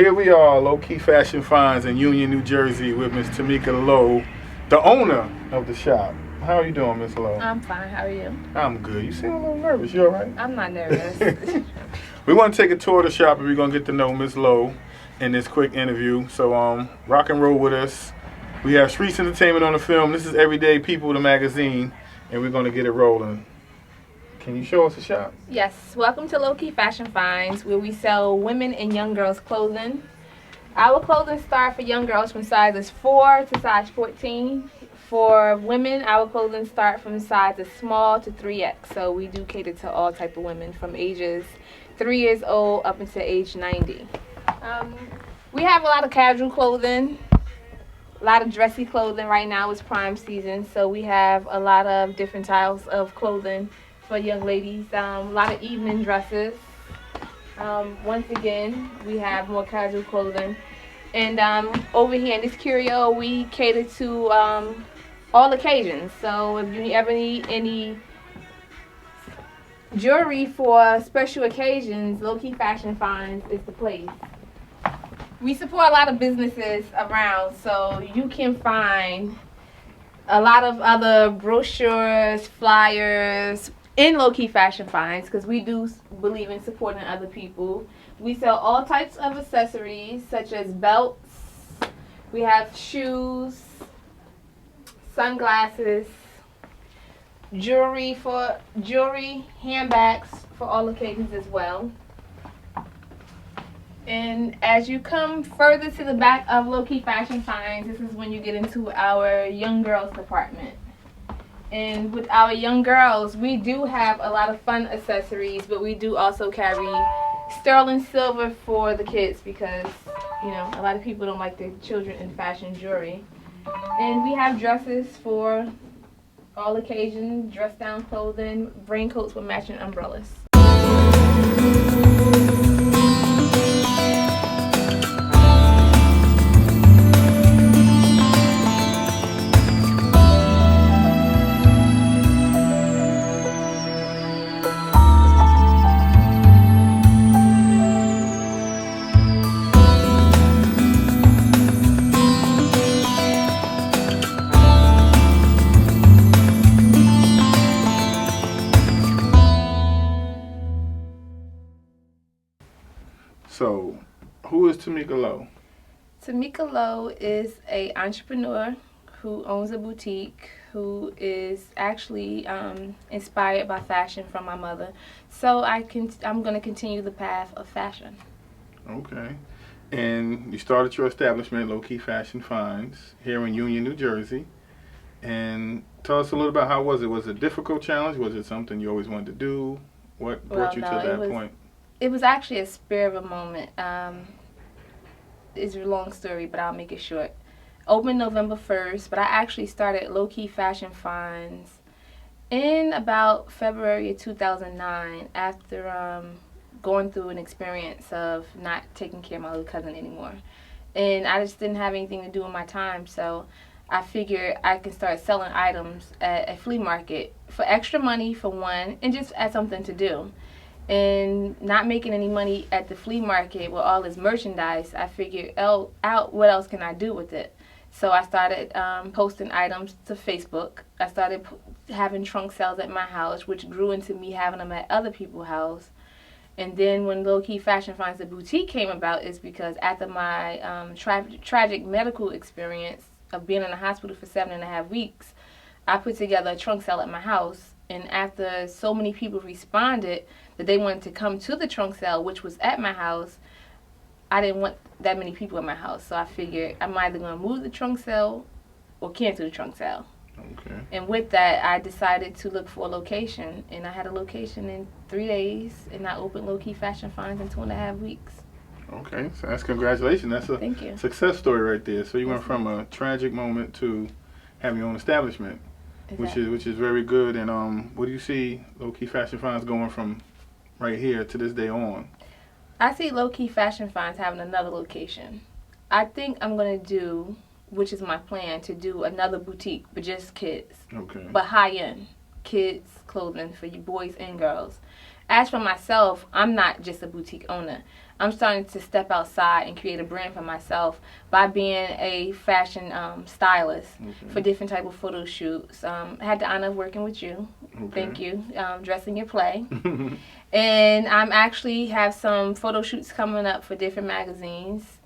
Here we are, Low Key Fashion Finds in Union, New Jersey, with Miss Tamika Lowe, the owner of the shop. How are you doing, Miss Lowe? I'm fine. How are you? I'm good. You seem a little nervous. You all right? I'm not nervous. We want to take a tour of the shop, and we're gonna get to know Miss Lowe in this quick interview. So, rock and roll with us. We have Streets Entertainment on the film. This is Everyday People, the magazine, and we're gonna get it rolling. Can you show us the shop? Yes. Welcome to Low Key Fashion Finds, where we sell women and young girls clothing. Our clothing start for young girls from sizes 4 to size 14. For women, our clothing start from sizes small to 3X. So we do cater to all type of women from ages 3 years old up until age 90. We have a lot of casual clothing, a lot of dressy clothing. Right now is prime season, so we have a lot of different styles of clothing for young ladies. A lot of evening dresses. Once again, we have more casual clothing. And over here in this curio, we cater to all occasions. So if you ever need any jewelry for special occasions, Low Key Fashion Finds is the place. We support a lot of businesses around, so you can find a lot of other brochures, flyers in Low Key Fashion Finds, because we do believe in supporting other people. We sell all types of accessories such as belts. We have shoes, sunglasses, jewelry, handbags for all occasions as well. And as you come further to the back of Low Key Fashion Finds, this is when you get into our young girls department. And with our young girls, we do have a lot of fun accessories, but we do also carry sterling silver for the kids because, you know, a lot of people don't like their children in fashion jewelry. And we have dresses for all occasions, dress down clothing, raincoats with matching umbrellas. So, who is Tamika Lowe? Tamika Lowe is an entrepreneur who owns a boutique, who is actually inspired by fashion from my mother. So I'm going to continue the path of fashion. Okay. And you started your establishment, Low Key Fashion Finds, here in Union, New Jersey. And tell us a little about how was it? Was it a difficult challenge? Was it something you always wanted to do? What brought you to that point? It was actually a spur of a moment. It's a long story, but I'll make it short. Opened November 1st, but I actually started Low Key Fashion Finds in about February of 2009 after going through an experience of not taking care of my little cousin anymore. And I just didn't have anything to do with my time, so I figured I could start selling items at a flea market for extra money, for one, and just as something to do. And not making any money at the flea market with all this merchandise, I figured out what else can I do with it. So I started posting items to Facebook. I started having trunk sales at my house, which grew into me having them at other people's house. And then when Low Key Fashion Finds the boutique came about, is because after my tragic medical experience of being in the hospital for 7.5 weeks, I put together a trunk sale at my house. And after so many people responded that they wanted to come to the trunk sale, which was at my house, I didn't want that many people at my house. So I figured I'm either going to move the trunk sale or cancel the trunk sale. Okay. And with that, I decided to look for a location. And I had a location in 3 days. And I opened Low Key Fashion Finds in 2.5 weeks. Okay. So that's congratulations. That's Thank you. Success story right there. So you went from a tragic moment to having your own establishment. Exactly. Which is very good. And what do you see Low Key Fashion Finds going from right here to this day on? I see Low Key Fashion Finds having another location. I think I'm going to do, which is my plan, to do another boutique for just kids. Okay. But high-end kids clothing for you boys and girls. As for myself, I'm not just a boutique owner. I'm starting to step outside and create a brand for myself by being a fashion stylist for different type of photo shoots. I had the honor of working with you. Thank you. Dressing your play. And I'm actually have some photo shoots coming up for different magazines.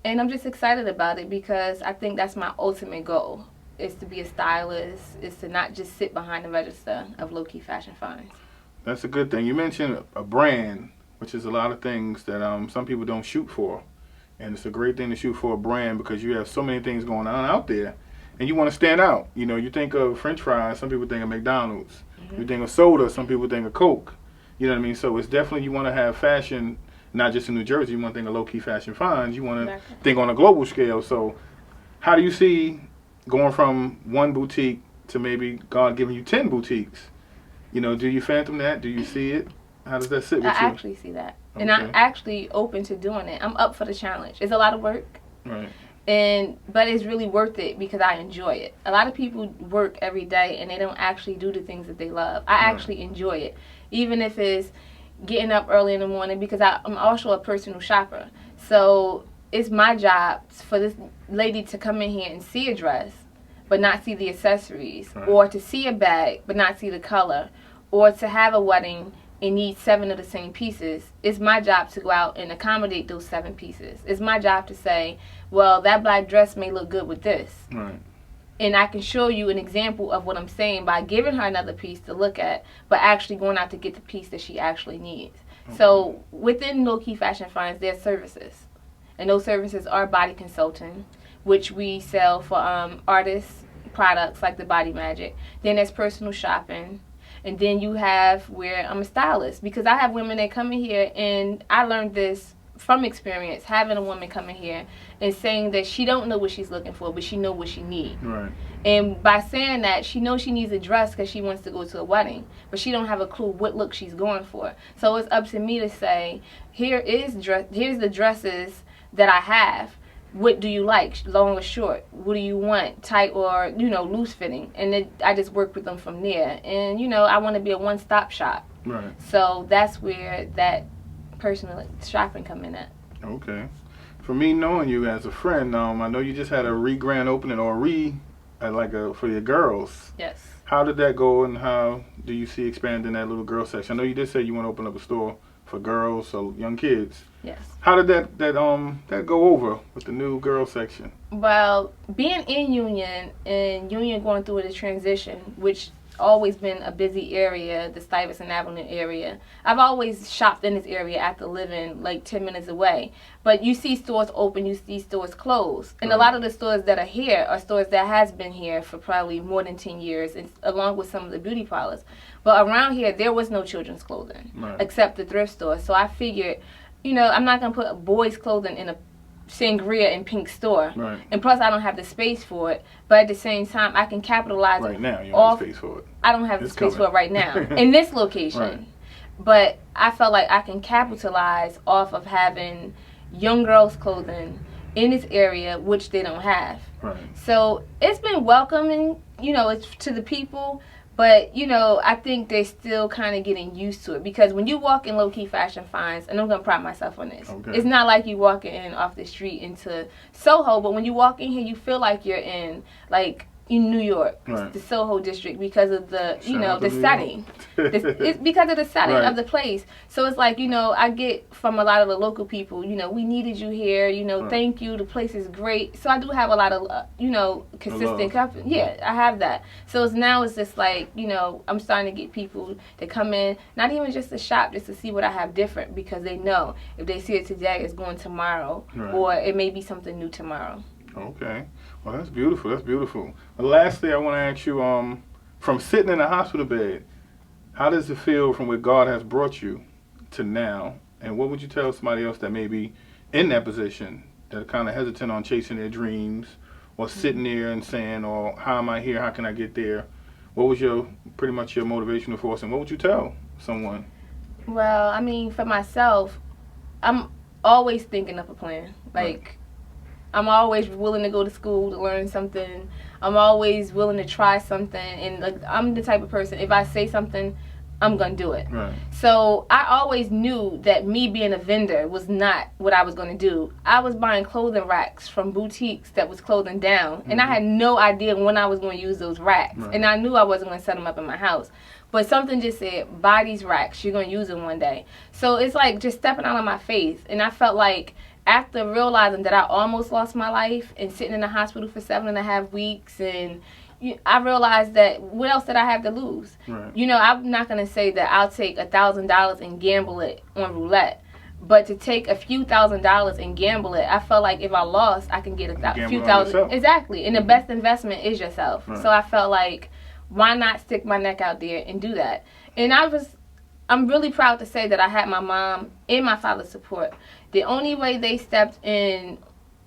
And I'm just excited about it because I think that's my ultimate goal, is to be a stylist, is to not just sit behind the register of low-key fashion finds. That's a good thing. You mentioned a brand, which is a lot of things that some people don't shoot for. And it's a great thing to shoot for a brand because you have so many things going on out there and you want to stand out. You know, you think of French fries, some people think of McDonald's. You think of soda, some people think of Coke. You know what I mean? So it's definitely, you want to have fashion, not just in New Jersey. You want to think of low-key fashion finds. You want to think on a global scale. So how do you see going from one boutique to maybe God giving you 10 boutiques? You know, do you phantom that? Do you see it? How does that sit with you? I actually see that. Okay. And I'm actually open to doing it. I'm up for the challenge. It's a lot of work. Right. But it's really worth it because I enjoy it. A lot of people work every day and they don't actually do the things that they love. I actually enjoy it. Even if it's getting up early in the morning, because I'm also a personal shopper. So it's my job for this lady to come in here and see a dress but not see the accessories, or to see a bag but not see the color, or to have a wedding and need 7 of the same pieces. It's my job to go out and accommodate those 7 pieces. It's my job to say, well, that black dress may look good with this. Right. And I can show you an example of what I'm saying by giving her another piece to look at, but actually going out to get the piece that she actually needs. Okay. So within low-key fashion finds, there's services. And those services are body consulting, which we sell for artists products like the Body Magic. Then there's personal shopping. And then you have where I'm a stylist, because I have women that come in here, and I learned this from experience, having a woman come in here and saying that she don't know what she's looking for, but she know what she needs. Right. And by saying that, she knows she needs a dress because she wants to go to a wedding, but she don't have a clue what look she's going for. So it's up to me to say, here's the dresses that I have. What do you like, long or short? What do you want, tight or, loose fitting? And then I just work with them from there. And, I want to be a one-stop shop. Right. So that's where that personal shopping come in at. Okay. For me, knowing you as a friend, I know you just had a grand opening or for your girls. Yes. How did that go, and how do you see expanding that little girl section? I know you did say you want to open up a store for girls, so young kids. Yes. How did that go over with the new girl section? Well, being in Union and Union going through the transition, which always been a busy area, the Stuyvesant Avenue area. I've always shopped in this area after living like 10 minutes away. But you see stores open, you see stores close. And a lot of the stores that are here are stores that has been here for probably more than 10 years, and along with some of the beauty parlors. But around here, there was no children's clothing, except the thrift store. So I figured, I'm not going to put boys' clothing in a sangria and pink store. Right. And plus, I don't have the space for it. But at the same time, I can capitalize right now. You don't have the space for it. I don't have the space for it right now in this location. Right. But I felt like I can capitalize off of having young girls' clothing in this area, which they don't have. Right. So it's been welcoming, it's to the people. But, I think they're still kind of getting used to it. Because when you walk in low-key fashion finds, and I'm going to pride myself on this, it's not like you walking in off the street into Soho, but when you walk in here, you feel like you're in, in New York, the Soho district, because of the, the setting. It's because of the setting of the place. So it's like, I get from a lot of the local people, we needed you here, thank you, the place is great. So I do have a lot of, consistent company. Yeah, I have that. So it's just like, I'm starting to get people to come in, not even just to shop, just to see what I have different, because they know if they see it today, it's going tomorrow, or it may be something new tomorrow. Okay. Well, that's beautiful. That's beautiful. Well, lastly, I want to ask you, from sitting in a hospital bed, how does it feel from where God has brought you to now? And what would you tell somebody else that may be in that position, that are kind of hesitant on chasing their dreams, or sitting there and saying, "Oh, how am I here? How can I get there?" What was pretty much your motivational force, and what would you tell someone? Well, I mean, for myself, I'm always thinking of a plan. I'm always willing to go to school to learn something. I'm always willing to try something. And I'm the type of person, if I say something, I'm going to do it. Right. So I always knew that me being a vendor was not what I was going to do. I was buying clothing racks from boutiques that was clothing down, and I had no idea when I was going to use those racks. Right. And I knew I wasn't going to set them up in my house. But something just said, buy these racks. You're going to use them one day. So it's like just stepping out on my faith. And I felt like after realizing that I almost lost my life and sitting in the hospital for 7.5 weeks, and I realized that what else did I have to lose? Right. You know, I'm not going to say that I'll take $1,000 and gamble it on roulette. But to take a few $1,000s and gamble it, I felt like if I lost, I can get a few thousand. Exactly. And the best investment is yourself. Right. So I felt like, why not stick my neck out there and do that? And I'm really proud to say that I had my mom and my father's support. The only way they stepped in,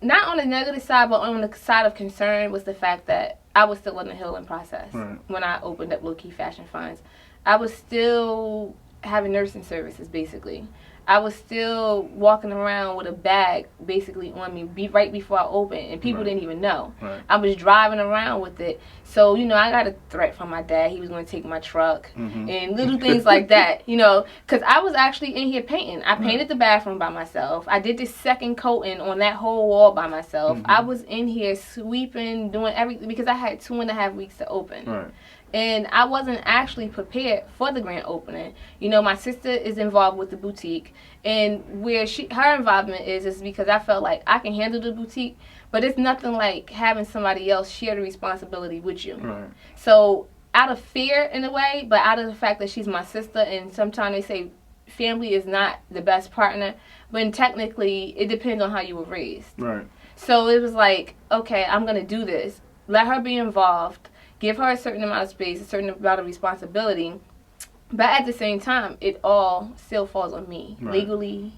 not on the negative side, but on the side of concern, was the fact that I was still in the healing process. Right. When I opened up Low Key Fashion Finds. I was still having nursing services, basically. I was still walking around with a bag basically on me right before I opened, and people didn't even know. Right. I was driving around with it. So, you know, I got a threat from my dad. He was going to take my truck and little things like that, you know, because I was actually in here painting. I painted the bathroom by myself. I did this second coating on that whole wall by myself. I was in here sweeping, doing everything because I had 2.5 weeks to open. Right. And I wasn't actually prepared for the grand opening. You know, my sister is involved with the boutique, and where her involvement is because I felt like I can handle the boutique, but it's nothing like having somebody else share the responsibility with you. Right. So out of fear in a way, but out of the fact that she's my sister, and sometimes they say family is not the best partner, but technically it depends on how you were raised. Right. So it was like, okay, I'm going to do this. Let her be involved. Give her a certain amount of space, a certain amount of responsibility. But at the same time, it all still falls on me, legally,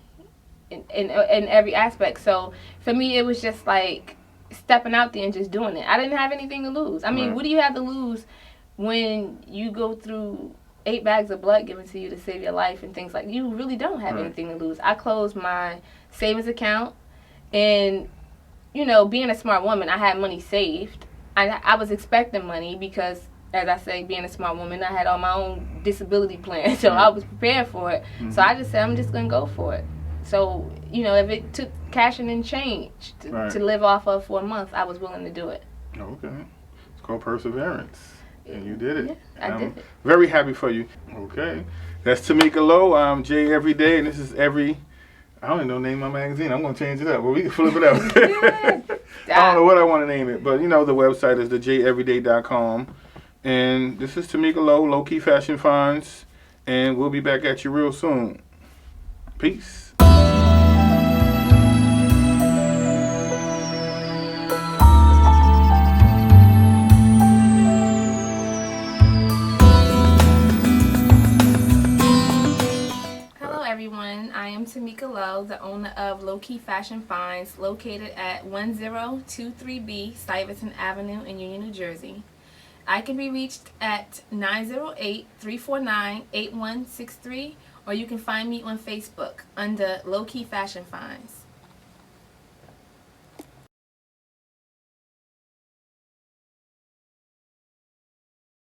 in every aspect. So for me, it was just like stepping out there and just doing it. I didn't have anything to lose. I mean, what do you have to lose when you go through 8 bags of blood given to you to save your life and things like that? You really don't have anything to lose. I closed my savings account, and, you know, being a smart woman, I had money saved. I was expecting money because, as I say, being a smart woman, I had all my own disability plan, so I was prepared for it. So I just said, I'm just going to go for it. So, you know, if it took cashing in change to live off of for a month, I was willing to do it. Okay. It's called perseverance. And you did it. Yeah, I did it. Very happy for you. Okay. That's Tamika Lowe. I'm Jay Everyday, and this is I don't even know the name of my magazine. I'm going to change it up. Well, we can flip it up. I don't know what I want to name it. But, you know, the website is thejayeveryday.com. And this is Tamika Lowe, Low Key Fashion Finds. And we'll be back at you real soon. Peace. I am Tamika Lowe, the owner of Low Key Fashion Finds, located at 1023B Stuyvesant Avenue in Union, New Jersey. I can be reached at 908-349-8163, or you can find me on Facebook under Low Key Fashion Finds.